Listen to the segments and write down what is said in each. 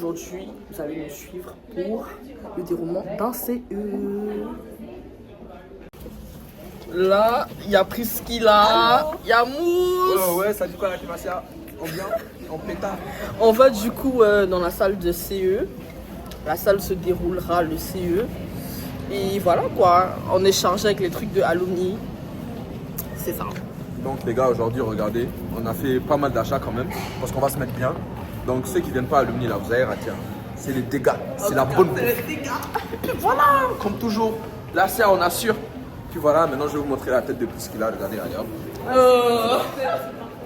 aujourd'hui, vous allez nous suivre pour le déroulement d'un CE. Là, il y a Priscilla, il y a Mousse. Ouais, ça dit quoi la Climacia? On vient, on pétard. On va du coup dans la salle de CE. La salle se déroulera le CE. Et voilà quoi, on échange avec les trucs de alumni. C'est ça. Donc les gars, aujourd'hui, regardez, on a fait pas mal d'achats quand même, parce qu'on va se mettre bien. Donc ceux qui viennent pas à Alumni, là, vous allez rater. C'est les dégâts, c'est la bonne bouffe. Et puis voilà, comme toujours, là c'est on assure. Puis voilà, maintenant je vais vous montrer la tête de Priscilla, regardez, allez hop.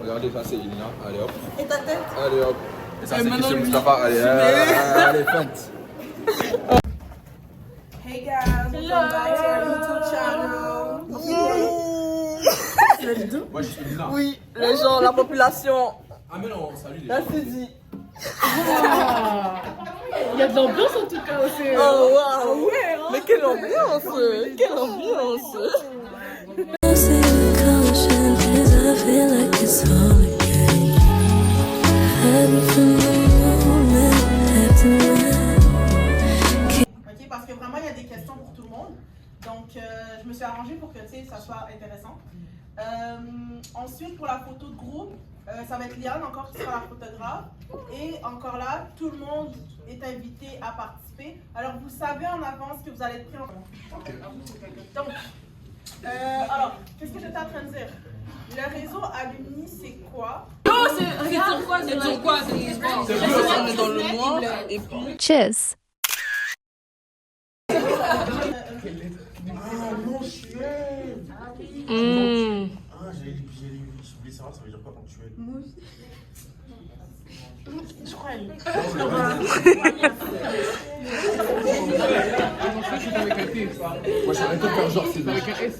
Regardez, ça c'est Ilina, allez hop. Et ta tête? Allez hop. Et ça c'est Christian Mustafa, allez, faites. Hey guys, welcome back to our YouTube channel. Moi je suis Ilina. Oui, les gens, la population. Ah mais non, salut les Là gens. c'est dit. Il y a de l'ambiance en tout cas aussi. Oh waouh! Mais quelle ambiance! Quelle ambiance! Ok, parce que vraiment il y a des questions pour tout le monde. Donc je me suis arrangée pour que ça soit intéressant. Ensuite pour la photo de groupe, ça va être Liane encore qui sera la photographe. Et encore là, tout le monde est invité à participer. Alors vous savez en avance que vous allez être pris en compte. Donc, alors, qu'est-ce que j'étais en train de dire? Le réseau Alumni, c'est quoi? C'est sur quoi? C'est on est dans le noir et puis. Cheers. Ah mon chien. Ah j'ai oublié savoir ça veut dire quoi ponctuel. Je crois elle. Moi j'ai arrêté de faire genre c'est Avec un S.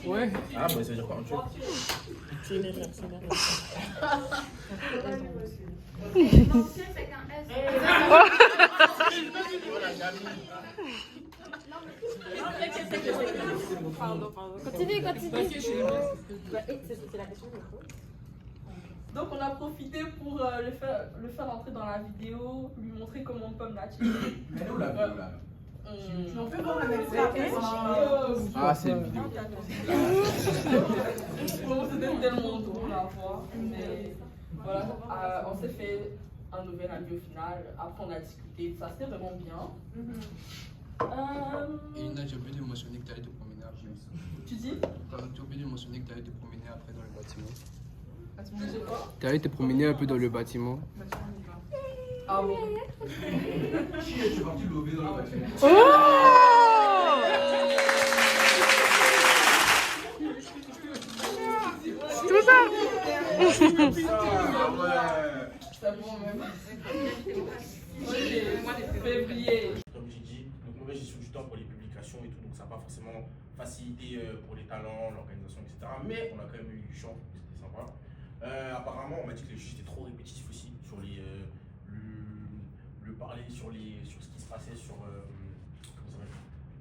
Ouais. Ah moi ça veut dire quoi ponctuel? Continue. Donc on a profité pour le faire entrer dans la vidéo, lui montrer comment on peut nature. Mais nous la vidéo là. On peut voir un extrait après. Ah c'est une vidéo. Bon, c'était tellement drôle à voir, mais voilà, on s'est fait un nouvel ami au final. Après on a discuté, ça c'était vraiment bien. Et Ina, j'ai oublié de mentionner que tu allais te promener après. Tu dis? Tu as oublié de mentionner que tu allais te promener après dans le bâtiment. Tu sais quoi? Tu allais te promener un peu dans le bâtiment. Ah bon? Qui es-tu parti lever dans le bâtiment? C'est bon même. Moi j'ai février. Comme j'ai dit, donc mauvaise gestion du temps pour les publications et tout, donc ça n'a pas forcément facilité pour les talents, l'organisation, etc. Mais on a quand même eu du champ, c'était sympa. Apparemment, on m'a dit que les juges étaient trop répétitifs aussi sur les, le parler sur ce qui se passait sur,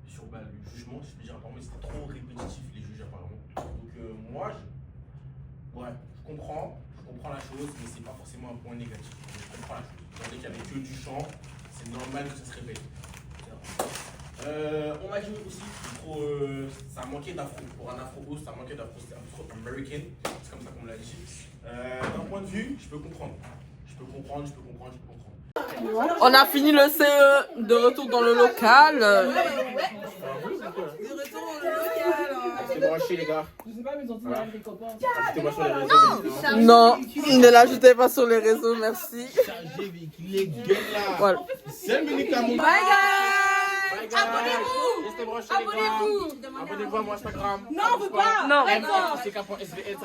sur le jugement. Je veux dire, apparemment, c'était trop répétitif les juges apparemment. Donc moi, je comprends la chose, mais c'est pas forcément un point négatif. Je comprends la chose. Étant donné qu'il y avait que du champ, c'est normal que ça se répète. On m'a dit aussi que ça manquait d'afro. Pour un afro-host, ça manquait d'afro. C'était afro-american. C'est comme ça qu'on me l'a dit. D'un point de vue, je peux comprendre. Je peux comprendre. On a fini le CE, de retour dans le local. Restez branchés, les gars. Je sais pas, mais ils ont dit des copains. Ajoutez-moi sur les réseaux. Non, ne l'ajoutez pas sur les réseaux, merci. Chargé, véhiculé, gueule là. Voilà. 5 minutes à mon. Bye guys! Abonnez-vous. Restez branchés, les gars. Abonnez-vous à mon Instagram. Non, on veut pas! Non. MFCK.SVN.